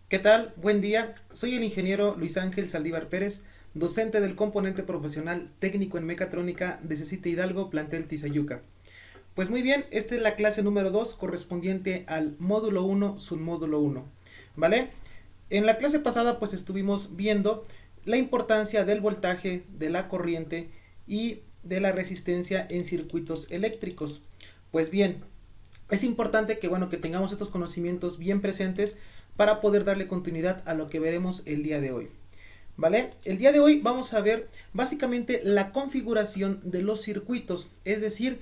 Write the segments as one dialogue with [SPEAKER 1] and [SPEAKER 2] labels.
[SPEAKER 1] ¿Qué tal? Buen día. Soy el ingeniero Luis Ángel Saldívar Pérez, docente del componente profesional técnico en mecatrónica de Cecita Hidalgo, plantel Tizayuca. Pues muy bien, esta es la clase número 2 correspondiente al módulo 1, submódulo 1. ¿Vale? En la clase pasada pues estuvimos viendo la importancia del voltaje, de la corriente y de la resistencia en circuitos eléctricos. Pues bien, es importante que tengamos estos conocimientos bien presentes para poder darle continuidad a lo que veremos el día de hoy. ¿Vale? El día de hoy vamos a ver básicamente la configuración de los circuitos, es decir,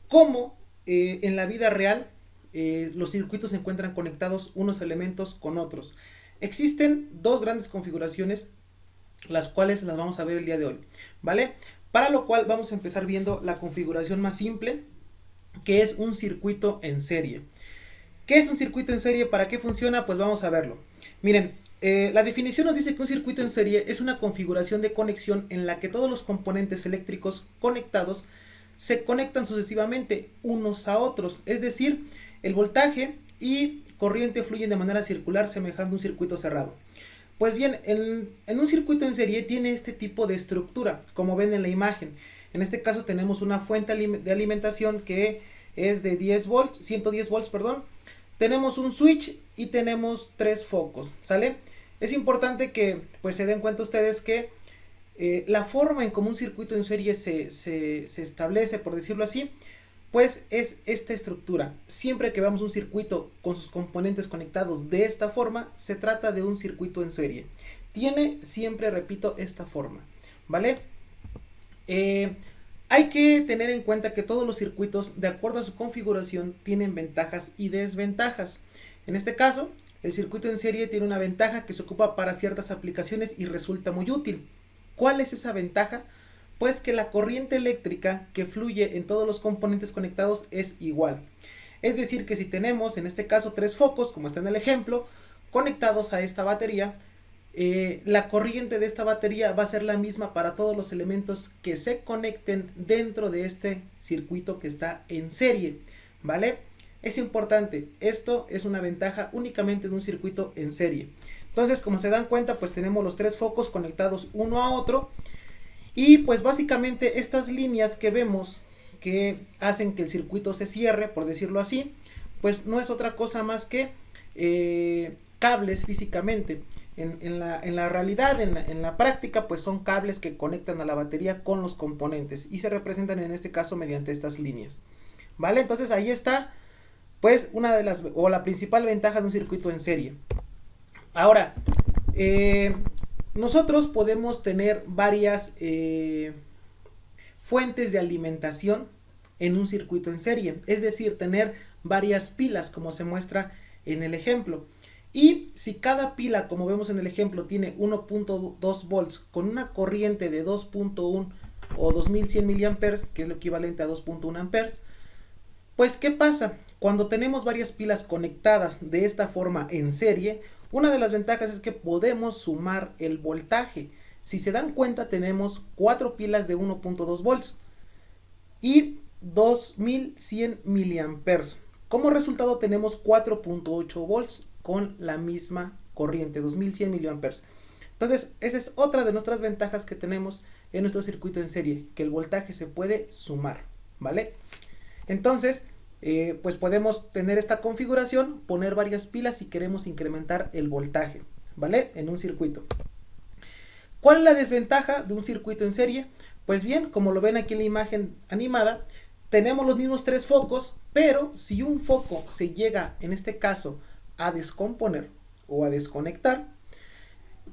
[SPEAKER 1] cómo en la vida real los circuitos se encuentran conectados unos elementos con otros. Existen dos grandes configuraciones, las cuales las vamos a ver el día de hoy, ¿vale? Para lo cual vamos a empezar viendo la configuración más simple, que es un circuito en serie. ¿Qué es un circuito en serie? ¿Para qué funciona? Pues vamos a verlo. Miren, la definición nos dice que un circuito en serie es una configuración de conexión en la que todos los componentes eléctricos conectados se conectan sucesivamente unos a otros. Es decir, el voltaje y corriente fluyen de manera circular semejando un circuito cerrado. Pues bien, en un circuito en serie tiene este tipo de estructura, como ven en la imagen. En este caso tenemos una fuente de alimentación que es de 110 volts, perdón. Tenemos un switch y tenemos tres focos, ¿sale? Es importante que pues se den cuenta ustedes que la forma en cómo un circuito en serie se establece, por decirlo así, pues es esta estructura. Siempre que veamos un circuito con sus componentes conectados de esta forma, se trata de un circuito en serie. Tiene siempre, repito, esta forma, ¿vale? Hay que tener en cuenta que todos los circuitos, de acuerdo a su configuración, tienen ventajas y desventajas. En este caso, el circuito en serie tiene una ventaja que se ocupa para ciertas aplicaciones y resulta muy útil. ¿Cuál es esa ventaja? Pues que la corriente eléctrica que fluye en todos los componentes conectados es igual. Es decir, que si tenemos en este caso tres focos, como está en el ejemplo, conectados a esta batería, la corriente de esta batería va a ser la misma para todos los elementos que se conecten dentro de este circuito que está en serie, ¿vale? Es importante, esto es una ventaja únicamente de un circuito en serie. Entonces, como se dan cuenta, pues tenemos los tres focos conectados uno a otro y pues básicamente estas líneas que vemos que hacen que el circuito se cierre, por decirlo así, pues no es otra cosa más que cables físicamente. En la realidad, en la práctica, pues son cables que conectan a la batería con los componentes y se representan en este caso mediante estas líneas. ¿Vale? Entonces ahí está, pues, una de las, o la principal ventaja de un circuito en serie. Ahora, nosotros podemos tener varias fuentes de alimentación en un circuito en serie, es decir, tener varias pilas, como se muestra en el ejemplo. Y si cada pila, como vemos en el ejemplo, tiene 1.2 volts con una corriente de 2.1 o 2100 miliamperes, que es lo equivalente a 2.1 amperes, pues ¿qué pasa? Cuando tenemos varias pilas conectadas de esta forma en serie, una de las ventajas es que podemos sumar el voltaje. Si se dan cuenta, tenemos 4 pilas de 1.2 volts y 2100 miliamperes. Como resultado tenemos 4.8 volts con la misma corriente, 2100 miliamperes. Entonces, esa es otra de nuestras ventajas que tenemos en nuestro circuito en serie, que el voltaje se puede sumar, ¿vale? Entonces, pues podemos tener esta configuración, poner varias pilas si queremos incrementar el voltaje, ¿vale? En un circuito. ¿Cuál es la desventaja de un circuito en serie? Pues bien, como lo ven aquí en la imagen animada, tenemos los mismos tres focos, pero si un foco se llega, en este caso, a descomponer o a desconectar,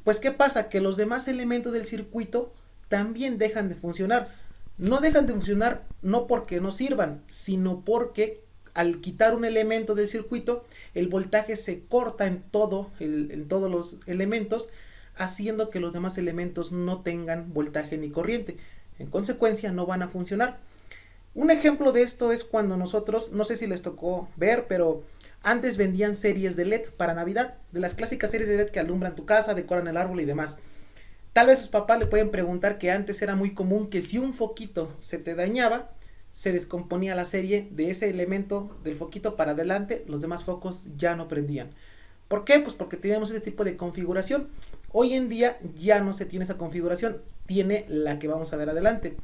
[SPEAKER 1] pues ¿qué pasa? Que los demás elementos del circuito también dejan de funcionar. No dejan de funcionar no porque no sirvan, sino porque al quitar un elemento del circuito, el voltaje se corta en todos los elementos, haciendo que los demás elementos no tengan voltaje ni corriente. En consecuencia, no van a funcionar. Un ejemplo de esto es cuando nosotros, no sé si les tocó ver, pero antes vendían series de LED para Navidad, de las clásicas series de LED que alumbran tu casa, decoran el árbol y demás. Tal vez sus papás le pueden preguntar que antes era muy común que si un foquito se te dañaba, se descomponía la serie de ese elemento del foquito para adelante, los demás focos ya no prendían. ¿Por qué? Pues porque teníamos ese tipo de configuración. Hoy en día ya no se tiene esa configuración, tiene la que vamos a ver adelante.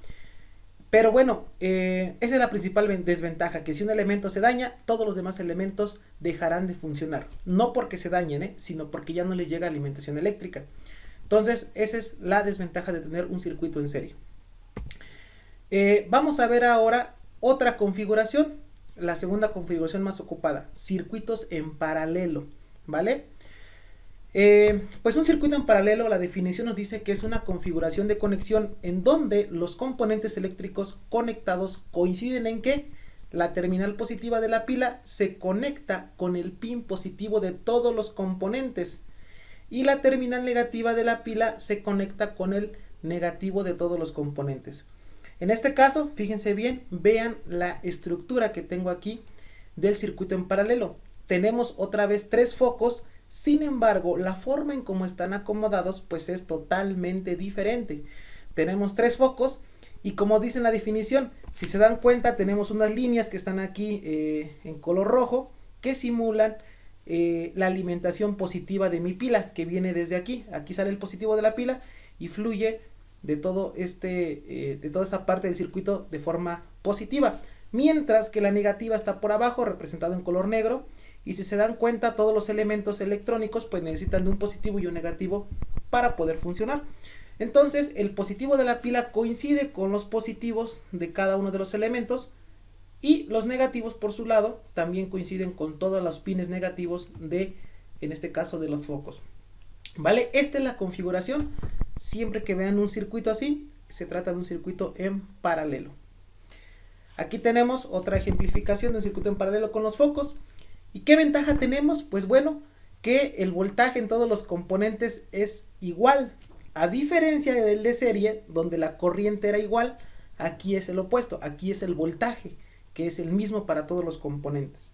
[SPEAKER 1] Pero bueno, esa es la principal desventaja, que si un elemento se daña, todos los demás elementos dejarán de funcionar. No porque se dañen, sino porque ya no les llega alimentación eléctrica. Entonces, esa es la desventaja de tener un circuito en serie. Vamos a ver ahora otra configuración, la segunda configuración más ocupada, circuitos en paralelo, ¿vale? Pues un circuito en paralelo, la definición nos dice que es una configuración de conexión en donde los componentes eléctricos conectados coinciden en que la terminal positiva de la pila se conecta con el pin positivo de todos los componentes y la terminal negativa de la pila se conecta con el negativo de todos los componentes. En este caso, fíjense bien, vean la estructura que tengo aquí del circuito en paralelo. Tenemos otra vez 3 focos. Sin embargo, la forma en cómo están acomodados pues es totalmente diferente. Tenemos 3 focos y como dice en la definición, si se dan cuenta tenemos unas líneas que están aquí en color rojo que simulan la alimentación positiva de mi pila que viene desde aquí. Aquí sale el positivo de la pila y fluye de todo de toda esa parte del circuito de forma positiva. Mientras que la negativa está por abajo representado en color negro. Y si se dan cuenta, todos los elementos electrónicos pues necesitan de un positivo y un negativo para poder funcionar. Entonces el positivo de la pila coincide con los positivos de cada uno de los elementos y los negativos por su lado también coinciden con todos los pines negativos de, en este caso, de los focos. ¿Vale? Esta es la configuración. Siempre que vean un circuito así, se trata de un circuito en paralelo. Aquí tenemos otra ejemplificación de un circuito en paralelo con los focos. ¿Y qué ventaja tenemos? Pues bueno, que el voltaje en todos los componentes es igual. A diferencia del de serie, donde la corriente era igual, aquí es el opuesto. Aquí es el voltaje, que es el mismo para todos los componentes.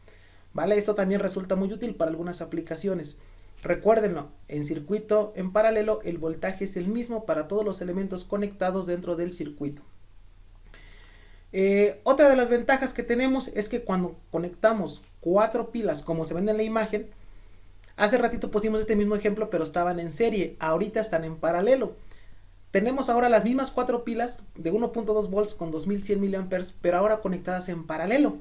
[SPEAKER 1] ¿Vale? Esto también resulta muy útil para algunas aplicaciones. Recuérdenlo, en circuito en paralelo, el voltaje es el mismo para todos los elementos conectados dentro del circuito. Otra de las ventajas que tenemos es que cuando conectamos 4 pilas como se ven en la imagen, hace ratito pusimos este mismo ejemplo pero estaban en serie, ahorita están en paralelo. Tenemos ahora las mismas 4 pilas de 1.2 volts con 2100 mA pero ahora conectadas en paralelo.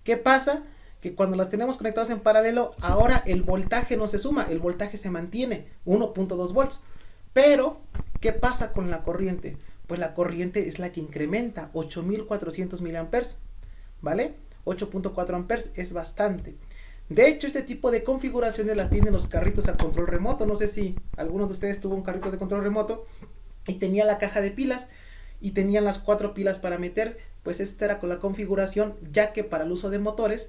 [SPEAKER 1] ¿Qué pasa? Que cuando las tenemos conectadas en paralelo, ahora el voltaje no se suma, el voltaje se mantiene 1.2 volts. Pero, ¿qué pasa con la corriente? Pues la corriente es la que incrementa 8400 mA, ¿vale? 8.4 amperes es bastante. De hecho, este tipo de configuraciones las tienen los carritos a control remoto. No sé si alguno de ustedes tuvo un carrito de control remoto y tenía la caja de pilas y tenían las 4 pilas para meter. Pues esta era con la configuración, ya que para el uso de motores,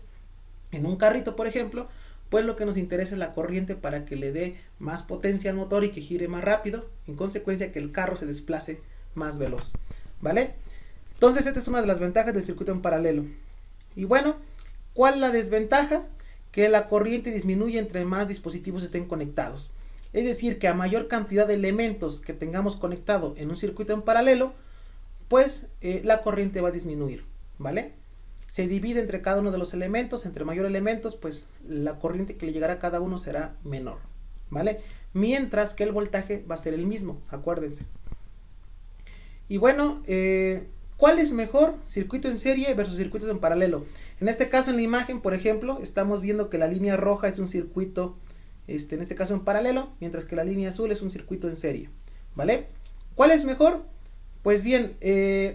[SPEAKER 1] en un carrito por ejemplo, pues lo que nos interesa es la corriente para que le dé más potencia al motor y que gire más rápido. En consecuencia que el carro se desplace más veloz, ¿vale? Entonces esta es una de las ventajas del circuito en paralelo. Y bueno, ¿cuál es la desventaja? Que la corriente disminuye entre más dispositivos estén conectados. Es decir, que a mayor cantidad de elementos que tengamos conectado en un circuito en paralelo, pues la corriente va a disminuir, ¿vale? Se divide entre cada uno de los elementos, entre mayor elementos, pues la corriente que le llegará a cada uno será menor, ¿vale? Mientras que el voltaje va a ser el mismo, acuérdense. Y bueno, ¿cuál es mejor? Circuito en serie versus circuitos en paralelo. En este caso en la imagen, por ejemplo, estamos viendo que la línea roja es un circuito, en este caso en paralelo, mientras que la línea azul es un circuito en serie, ¿vale? ¿Cuál es mejor? Pues bien,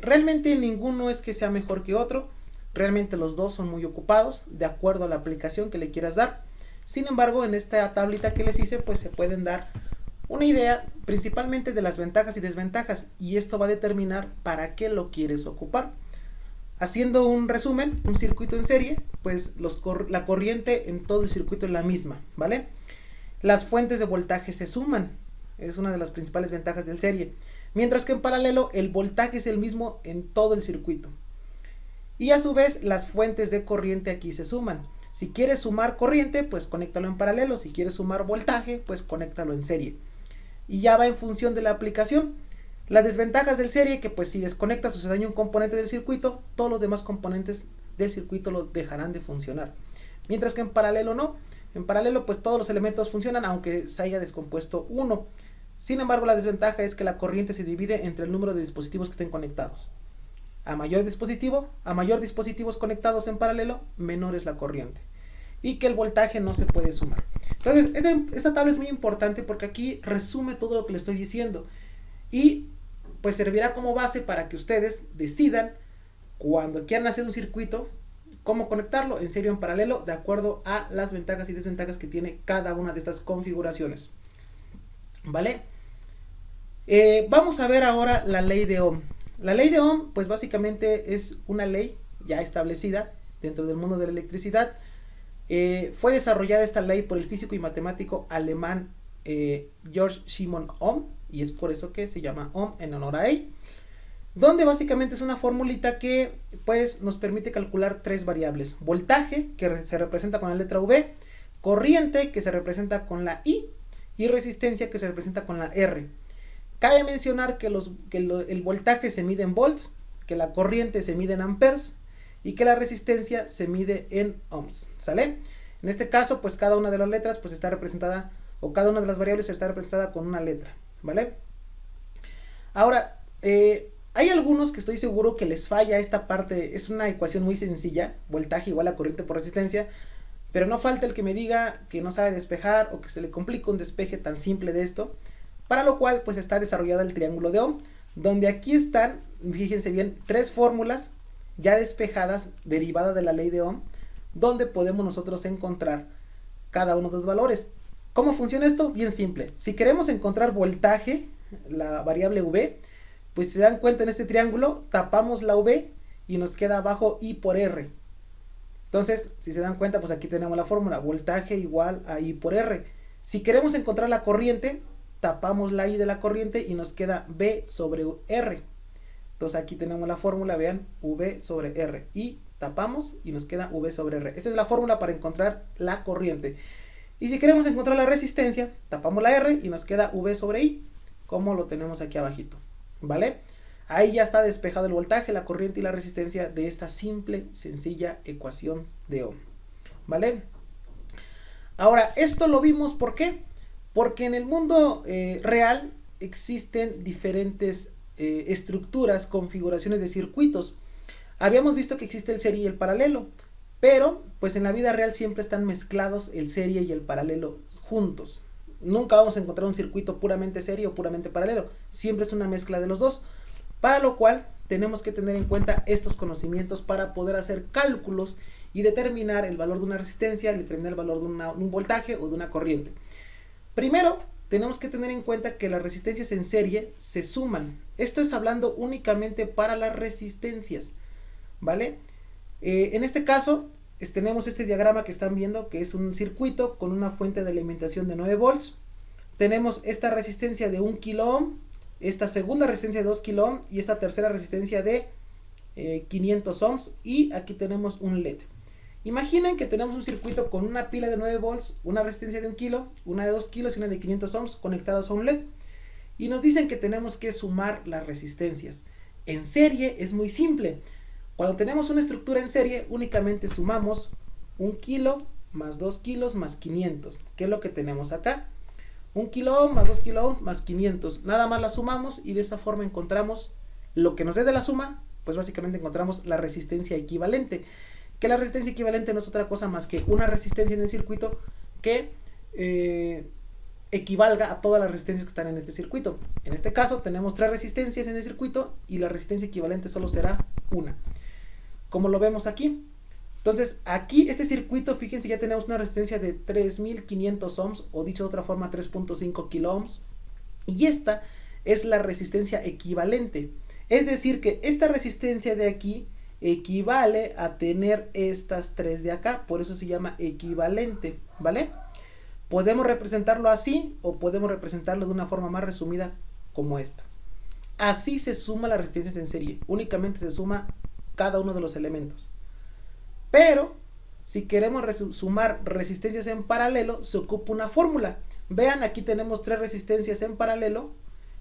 [SPEAKER 1] realmente ninguno es que sea mejor que otro. Realmente los dos son muy ocupados, de acuerdo a la aplicación que le quieras dar. Sin embargo, en esta tablita que les hice, pues se pueden dar una idea principalmente de las ventajas y desventajas, y esto va a determinar para qué lo quieres ocupar. Haciendo un resumen, un circuito en serie, pues la corriente en todo el circuito es la misma, ¿vale? Las fuentes de voltaje se suman, es una de las principales ventajas del serie, mientras que en paralelo el voltaje es el mismo en todo el circuito. Y a su vez las fuentes de corriente aquí se suman. Si quieres sumar corriente, pues conéctalo en paralelo. Si quieres sumar voltaje, pues conéctalo en serie. Y ya va en función de la aplicación. Las desventajas del serie, que pues si desconectas o se daña un componente del circuito, todos los demás componentes del circuito lo dejarán de funcionar. Mientras que en paralelo no. En paralelo, pues todos los elementos funcionan aunque se haya descompuesto uno. Sin embargo, la desventaja es que la corriente se divide entre el número de dispositivos que estén conectados. A mayor dispositivos conectados en paralelo, menor es la corriente. Y que el voltaje no se puede sumar. Entonces, esta tabla es muy importante porque aquí resume todo lo que le estoy diciendo. Y pues servirá como base para que ustedes decidan cuando quieran hacer un circuito, cómo conectarlo en serie o en paralelo, de acuerdo a las ventajas y desventajas que tiene cada una de estas configuraciones. ¿Vale? Vamos a ver ahora la ley de Ohm. La ley de Ohm, pues básicamente es una ley ya establecida dentro del mundo de la electricidad. Fue desarrollada esta ley por el físico y matemático alemán Georg Simon Ohm, y es por eso que se llama Ohm en honor a él, donde básicamente es una formulita que pues nos permite calcular tres variables: voltaje, que se representa con la letra V, corriente, que se representa con la I, y resistencia, que se representa con la R. Cabe mencionar que el voltaje se mide en volts, que la corriente se mide en amperes y que la resistencia se mide en ohms, ¿sale? En este caso, pues cada una de las letras pues está representada, o cada una de las variables está representada con una letra, ¿vale? Ahora, hay algunos que estoy seguro que les falla esta parte. Es una ecuación muy sencilla: voltaje igual a corriente por resistencia, pero no falta el que me diga que no sabe despejar o que se le complica un despeje tan simple de esto, para lo cual pues está desarrollada el triángulo de Ohm, donde aquí están, fíjense bien, tres fórmulas ya despejadas, derivadas de la ley de Ohm, donde podemos nosotros encontrar cada uno de los valores. ¿Cómo funciona esto? Bien simple. Si queremos encontrar voltaje, la variable V, pues si se dan cuenta, en este triángulo tapamos la V y nos queda abajo I por R. Entonces, si se dan cuenta, pues aquí tenemos la fórmula: voltaje igual a I por R. Si queremos encontrar la corriente, tapamos la I de la corriente y nos queda V sobre R. Entonces aquí tenemos la fórmula, vean, V sobre R. Y tapamos y nos queda V sobre R. Esta es la fórmula para encontrar la corriente. Y si queremos encontrar la resistencia, tapamos la R y nos queda V sobre I, como lo tenemos aquí abajito, ¿vale? Ahí ya está despejado el voltaje, la corriente y la resistencia de esta simple, sencilla ecuación de Ohm, ¿vale? Ahora, esto lo vimos, ¿por qué? Porque en el mundo real existen diferentes estructuras, configuraciones de circuitos. Habíamos visto que existe el serie y el paralelo, pero pues en la vida real siempre están mezclados el serie y el paralelo juntos. Nunca vamos a encontrar un circuito puramente serie o puramente paralelo, siempre es una mezcla de los dos, para lo cual tenemos que tener en cuenta estos conocimientos para poder hacer cálculos y determinar el valor de una resistencia, determinar el valor de un voltaje o de una corriente. Primero, tenemos que tener en cuenta que las resistencias en serie se suman. Esto es hablando únicamente para las resistencias, ¿vale? En este caso, tenemos este diagrama que están viendo, que es un circuito con una fuente de alimentación de 9 volts. Tenemos esta resistencia de 1 kilo ohm, esta segunda resistencia de 2 kilo ohm y esta tercera resistencia de 500 ohms. Y aquí tenemos un LED. Imaginen que tenemos un circuito con una pila de 9 volts, una resistencia de 1 kilo, una de 2 kilos y una de 500 ohms conectados a un LED. Y nos dicen que tenemos que sumar las resistencias. En serie es muy simple. Cuando tenemos una estructura en serie, únicamente sumamos 1 kilo más 2 kilos más 500. ¿Qué es lo que tenemos acá? 1 kilo ohm más 2 kilo ohm más 500. Nada más la sumamos y de esa forma encontramos lo que nos dé de la suma. Pues básicamente encontramos la resistencia equivalente. Que la resistencia equivalente no es otra cosa más que una resistencia en el circuito que equivalga a todas las resistencias que están en este circuito. En este caso tenemos 3 resistencias en el circuito y la resistencia equivalente solo será una, como lo vemos aquí. Entonces aquí este circuito, fíjense, ya tenemos una resistencia de 3500 ohms, o dicho de otra forma 3.5 kilo ohms, y esta es la resistencia equivalente. Es decir que esta resistencia de aquí equivale a tener estas 3 de acá, por eso se llama equivalente, ¿vale? Podemos representarlo así o podemos representarlo de una forma más resumida como esta. Así se suma las resistencias en serie, únicamente se suma cada uno de los elementos. Pero si queremos sumar resistencias en paralelo, se ocupa una fórmula. Vean, aquí tenemos 3 resistencias en paralelo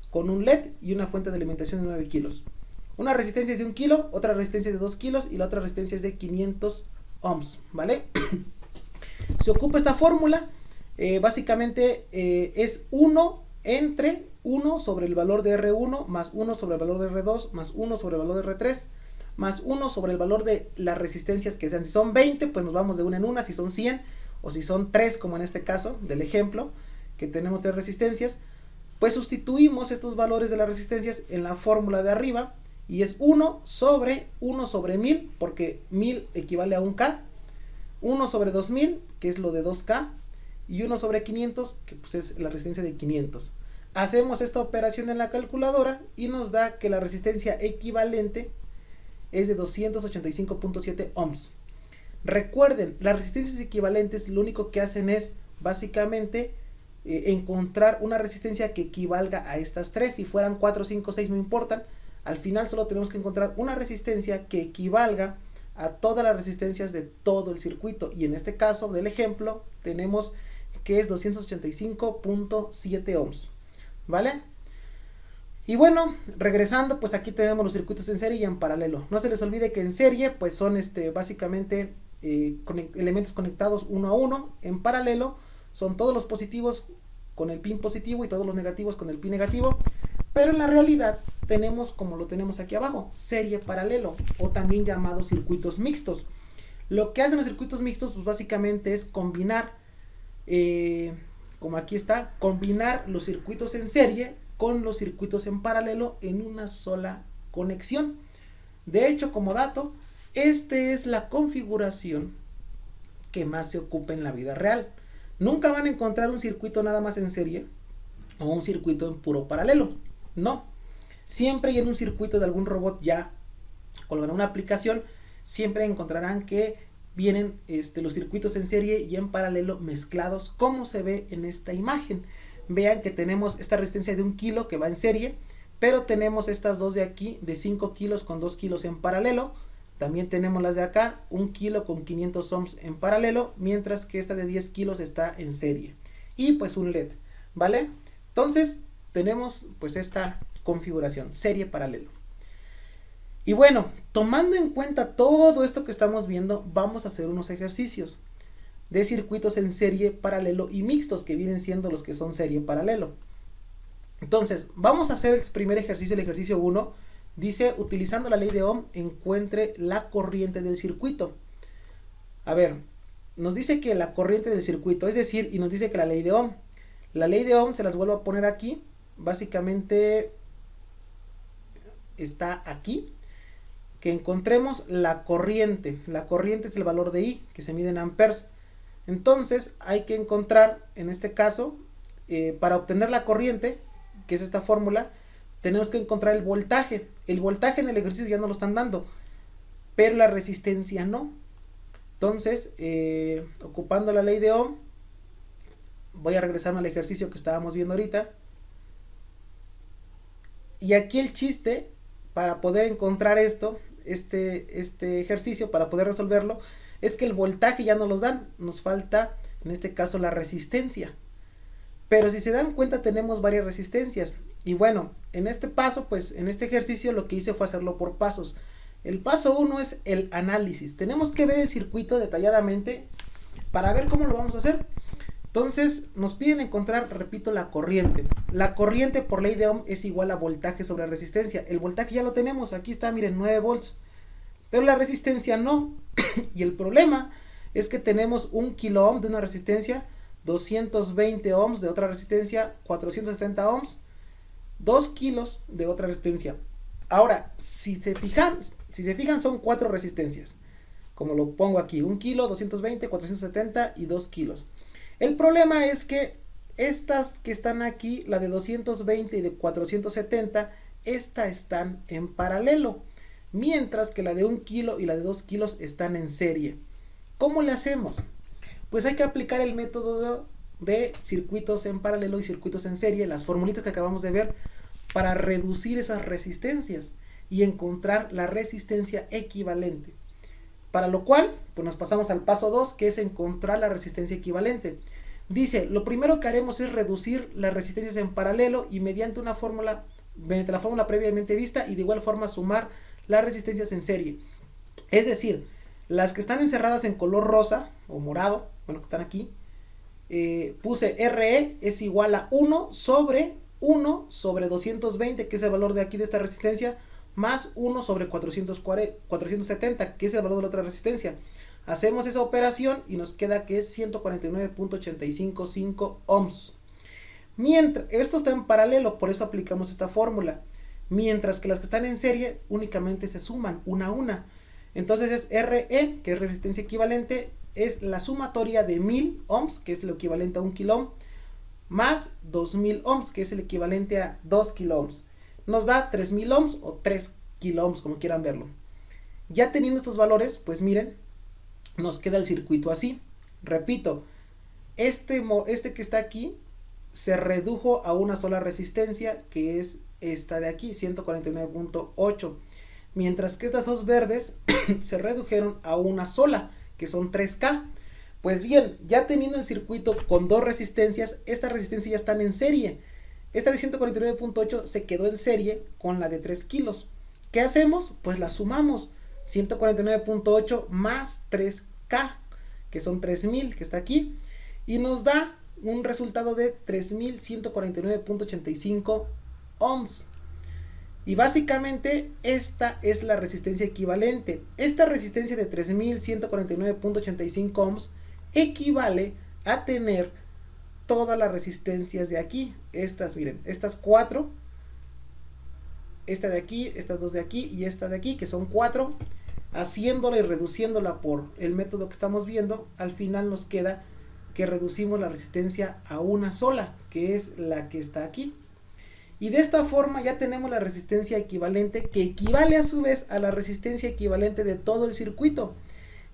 [SPEAKER 1] con un LED y una fuente de alimentación de 9 kilos. Una resistencia es de 1 kilo, otra resistencia es de 2 kilos y la otra resistencia es de 500 ohms, ¿vale? Se ocupa esta fórmula, básicamente es 1 entre 1 sobre el valor de R1 más 1 sobre el valor de R2 más 1 sobre el valor de R3 más 1 sobre el valor de las resistencias que sean. Si son 20, pues nos vamos de una en una. Si son 100 o si son 3, como en este caso del ejemplo, que tenemos 3 resistencias, pues sustituimos estos valores de las resistencias en la fórmula de arriba y es 1 sobre 1000, porque 1000 equivale a 1K, 1 sobre 2000, que es lo de 2K, y 1 sobre 500, que pues es la resistencia de 500. Hacemos esta operación en la calculadora y nos da que la resistencia equivalente es de 285.7 ohms. Recuerden, las resistencias equivalentes lo único que hacen es básicamente encontrar una resistencia que equivalga a estas tres. Si fueran 4, 5, 6 no importan. Al final solo tenemos que encontrar una resistencia que equivalga a todas las resistencias de todo el circuito. Y en este caso del ejemplo tenemos que es 285.7 ohms. ¿Vale? Y bueno, regresando, pues aquí tenemos los circuitos en serie y en paralelo. No se les olvide que en serie pues son básicamente elementos conectados uno a uno. En paralelo son todos los positivos con el pin positivo y todos los negativos con el pin negativo. Pero en la realidad tenemos, como lo tenemos aquí abajo, serie paralelo o también llamados circuitos mixtos. Lo que hacen los circuitos mixtos pues básicamente es combinar, como aquí está, combinar los circuitos en serie con los circuitos en paralelo en una sola conexión. De hecho, como dato, esta es la configuración que más se ocupa en la vida real. Nunca van a encontrar un circuito nada más en serie o un circuito en puro paralelo. No. Siempre y en un circuito de algún robot ya con una aplicación, siempre encontrarán que vienen los circuitos en serie y en paralelo mezclados, como se ve en esta imagen. Vean que tenemos esta resistencia de 1 kilo que va en serie, pero tenemos estas dos de aquí de 5 kilos con 2 kilos en paralelo. También tenemos las de acá, 1 kilo con 500 ohms en paralelo, mientras que esta de 10 kilos está en serie. Y pues un LED, ¿vale? Entonces tenemos pues esta configuración, serie paralelo. Y bueno, tomando en cuenta todo esto que estamos viendo, vamos a hacer unos ejercicios de circuitos en serie, paralelo y mixtos, que vienen siendo los que son serie paralelo. Entonces, vamos a hacer el primer ejercicio, el ejercicio 1. Dice, utilizando la ley de Ohm, encuentre la corriente del circuito. A ver, nos dice que la corriente del circuito, es decir, y nos dice que la ley de Ohm. La ley de Ohm se las vuelvo a poner aquí. Básicamente está aquí. Que encontremos la corriente. La corriente es el valor de I, que se mide en amperes. Entonces hay que encontrar, en este caso, para obtener la corriente, que es esta fórmula, tenemos que encontrar el voltaje. El voltaje en el ejercicio ya no lo están dando, pero la resistencia no. Entonces, ocupando la ley de Ohm, voy a regresarme al ejercicio que estábamos viendo ahorita. Y aquí el chiste, para poder encontrar esto, este ejercicio, para poder resolverlo, es que el voltaje ya no los dan, nos falta en este caso la resistencia. Pero si se dan cuenta tenemos varias resistencias. Y bueno, en este paso, pues en este ejercicio lo que hice fue hacerlo por pasos. El paso 1 es el análisis. Tenemos que ver el circuito detalladamente para ver cómo lo vamos a hacer. Entonces nos piden encontrar, repito, la corriente. La corriente por ley de Ohm es igual a voltaje sobre resistencia. El voltaje ya lo tenemos, aquí está, miren, 9 volts. Pero la resistencia no. Y el problema es que tenemos 1 kilo ohm de una resistencia, 220 ohms de otra resistencia, 470 ohms, 2 kilos de otra resistencia. Ahora, si se fijan son 4 resistencias. Como lo pongo aquí, 1 kilo, 220, 470 y 2 kilos. El problema es que estas que están aquí, la de 220 y de 470, están en paralelo. Mientras que la de 1 kilo y la de 2 kilos están en serie. ¿Cómo le hacemos? Pues hay que aplicar el método de circuitos en paralelo y circuitos en serie, las formulitas que acabamos de ver, para reducir esas resistencias y encontrar la resistencia equivalente. Para lo cual, pues nos pasamos al paso 2, que es encontrar la resistencia equivalente. Dice, lo primero que haremos es reducir las resistencias en paralelo y mediante la fórmula previamente vista, y de igual forma sumar las resistencias en serie. Es decir, Las que están encerradas en color rosa o morado, bueno, que están aquí, puse RE es igual a 1 sobre 220, que es el valor de aquí de esta resistencia, más 1 sobre 470, que es el valor de la otra resistencia. Hacemos esa operación y nos queda que es 149.855 ohms. Mientras, esto está en paralelo, por eso aplicamos esta fórmula. Mientras que las que están en serie únicamente se suman una a una. Entonces es RE, que es resistencia equivalente, es la sumatoria de 1000 ohms, que es lo equivalente a 1 kilo ohm, más 2000 ohms, que es el equivalente a 2 kilo ohms. Nos da 3000 ohms o 3 kilo ohms, como quieran verlo. Ya teniendo estos valores, pues miren, nos queda el circuito así. Repito, este que está aquí se redujo a una sola resistencia, que es esta de aquí, 149.8, mientras que estas dos verdes se redujeron a una sola, que son 3K. Pues bien, ya teniendo el circuito con dos resistencias, estas resistencias ya están en serie. Esta de 149.8 se quedó en serie con la de 3 kilos. ¿Qué hacemos? Pues la sumamos. 149.8 más 3K, que son 3000, que está aquí, y nos da un resultado de 3149.85 ohms. Y básicamente esta es la resistencia equivalente. Esta resistencia de 3149.85 ohms equivale a tener todas las resistencias de aquí. Estas, miren, estas 4, esta de aquí, estas 2 de aquí y esta de aquí, que son 4. Haciéndola y reduciéndola por el método que estamos viendo, al final nos queda que reducimos la resistencia a una sola, que es la que está aquí. Y de esta forma ya tenemos la resistencia equivalente, que equivale a su vez a la resistencia equivalente de todo el circuito.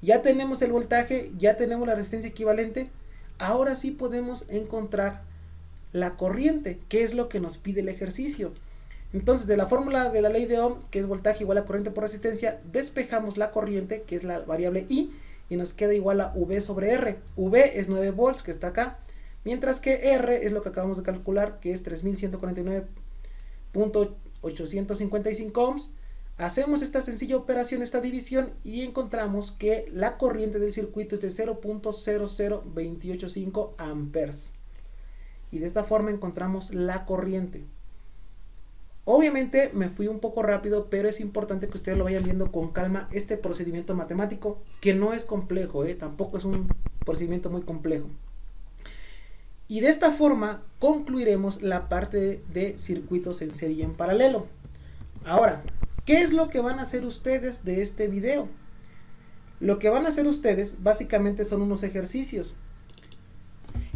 [SPEAKER 1] Ya tenemos el voltaje, ya tenemos la resistencia equivalente. Ahora sí podemos encontrar la corriente, que es lo que nos pide el ejercicio. Entonces, de la fórmula de la ley de Ohm, que es voltaje igual a corriente por resistencia, despejamos la corriente, que es la variable I, y nos queda igual a V sobre R. V es 9 volts, que está acá, mientras que R es lo que acabamos de calcular, que es 3149.855 ohms. Hacemos esta sencilla operación, esta división, y encontramos que la corriente del circuito es de 0.00285 amperes. Y de esta forma encontramos la corriente. Obviamente me fui un poco rápido, pero es importante que ustedes lo vayan viendo con calma, este procedimiento matemático, que no es complejo, tampoco es un procedimiento muy complejo. Y de esta forma concluiremos la parte de circuitos en serie y en paralelo. Ahora, ¿qué es lo que van a hacer ustedes de este video? Lo que van a hacer ustedes básicamente son unos ejercicios.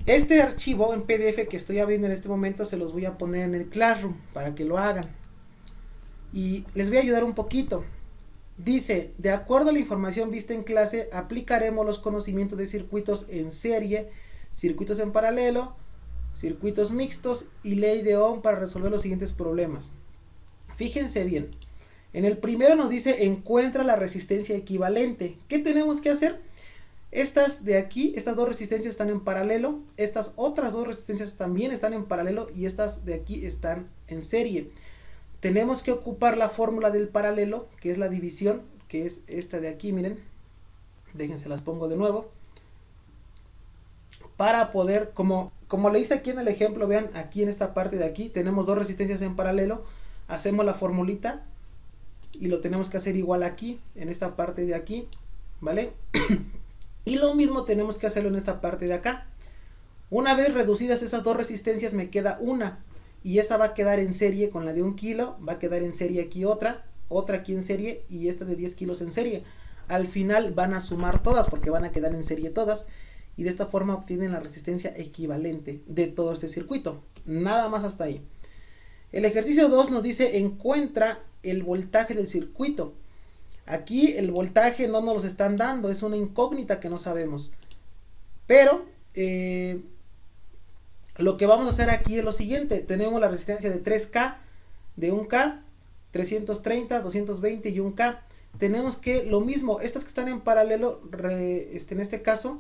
[SPEAKER 1] Este archivo en PDF que estoy abriendo en este momento se los voy a poner en el Classroom para que lo hagan. Y les voy a ayudar un poquito. Dice, de acuerdo a la información vista en clase, aplicaremos los conocimientos de circuitos en serie, circuitos en paralelo, circuitos mixtos y ley de Ohm para resolver los siguientes problemas. Fíjense bien. En el primero nos dice, encuentra la resistencia equivalente. ¿Qué tenemos que hacer? Estas de aquí, estas dos resistencias están en paralelo, estas otras dos resistencias también están en paralelo y estas de aquí están en serie. Tenemos que ocupar la fórmula del paralelo, que es la división, que es esta de aquí, miren. Déjense las pongo de nuevo. Para poder, como le hice aquí en el ejemplo, vean, aquí en esta parte de aquí, tenemos dos resistencias en paralelo, hacemos la formulita y lo tenemos que hacer igual aquí, en esta parte de aquí, ¿vale? Y lo mismo tenemos que hacerlo en esta parte de acá. Una vez reducidas esas dos resistencias me queda una. Y esa va a quedar en serie con la de 1 kilo. Va a quedar en serie aquí otra aquí en serie y esta de 10 kilos en serie. Al final van a sumar todas porque van a quedar en serie todas. Y de esta forma obtienen la resistencia equivalente de todo este circuito. Nada más hasta ahí. El ejercicio 2 nos dice encuentra el voltaje del circuito. Aquí el voltaje no nos lo están dando, es una incógnita que no sabemos. Pero lo que vamos a hacer aquí es lo siguiente. Tenemos la resistencia de 3K, de 1K, 330, 220 y 1K. Tenemos que lo mismo, estas que están en paralelo, en este caso,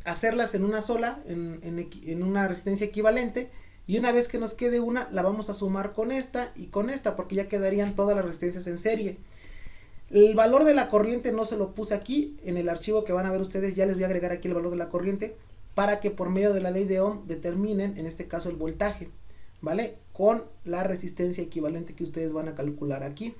[SPEAKER 1] hacerlas en una sola, en una resistencia equivalente. Y una vez que nos quede una, la vamos a sumar con esta y con esta, porque ya quedarían todas las resistencias en serie. El valor de la corriente no se lo puse aquí, en el archivo que van a ver ustedes ya les voy a agregar aquí el valor de la corriente para que por medio de la ley de Ohm determinen en este caso el voltaje, ¿vale? Con la resistencia equivalente que ustedes van a calcular aquí.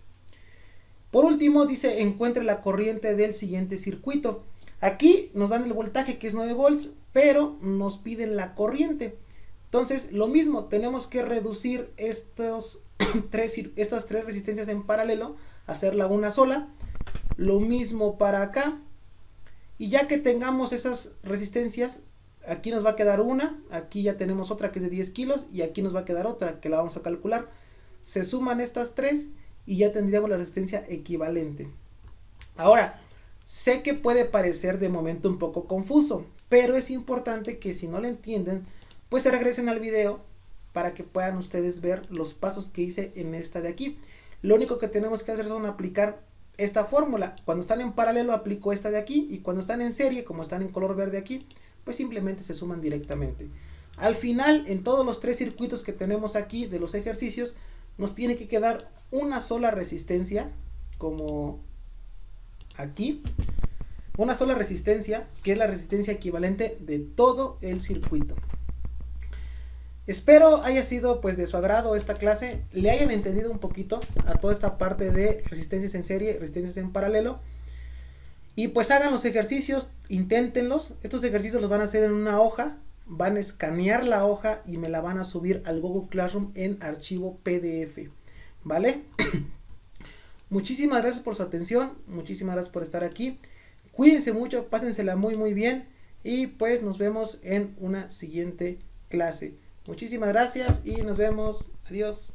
[SPEAKER 1] Por último dice encuentre la corriente del siguiente circuito. Aquí nos dan el voltaje que es 9 volts, pero nos piden la corriente. Entonces lo mismo, tenemos que reducir estas tres resistencias en paralelo, hacerla una sola. Lo mismo para acá. Y ya que tengamos esas resistencias, aquí nos va a quedar una, aquí ya tenemos otra que es de 10 kilos y aquí nos va a quedar otra que la vamos a calcular. Se suman estas tres y ya tendríamos la resistencia equivalente. Ahora, sé que puede parecer de momento un poco confuso, pero es importante que si no lo entienden, pues se regresen al video para que puedan ustedes ver los pasos que hice en esta de aquí. Lo único que tenemos que hacer es aplicar esta fórmula. Cuando están en paralelo aplico esta de aquí y cuando están en serie, como están en color verde aquí, pues simplemente se suman directamente. Al final, en todos los tres circuitos que tenemos aquí de los ejercicios, nos tiene que quedar una sola resistencia, como aquí, una sola resistencia, que es la resistencia equivalente de todo el circuito. Espero haya sido pues de su agrado esta clase, le hayan entendido un poquito a toda esta parte de resistencias en serie, resistencias en paralelo. Y pues hagan los ejercicios, inténtenlos. Estos ejercicios los van a hacer en una hoja, van a escanear la hoja y me la van a subir al Google Classroom en archivo PDF, ¿vale? Muchísimas gracias por su atención, muchísimas gracias por estar aquí. Cuídense mucho, pásensela muy bien y pues nos vemos en una siguiente clase. Muchísimas gracias y nos vemos. Adiós.